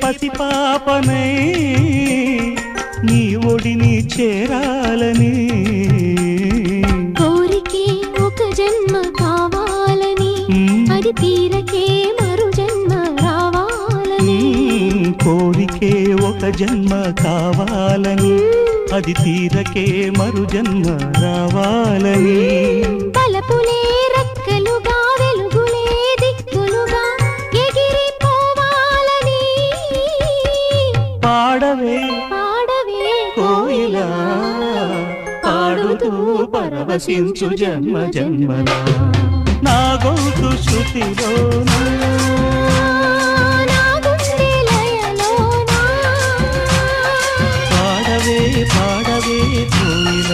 పసిపాపనై నీ ఒడిని చేరాలని కోరికే ఒక జన్మ కావాలని అది తీరకే మరు జన్మ రావాలని కోరికే ఒక జన్మ కావాలని అది తీరకే మరు జన్మ రావాలని బలపులే రెక్కలుగా వెలుగులే దిక్కులుగా ఎగిరిపోవాలని పాడవే పాడవే కోయిలా పాడుతూ పరవశించు జన్మ జన్మలా నా గొంతు శృతిలోనా నా గుండె లయలోనా పాడవే పాడవే కోయిలా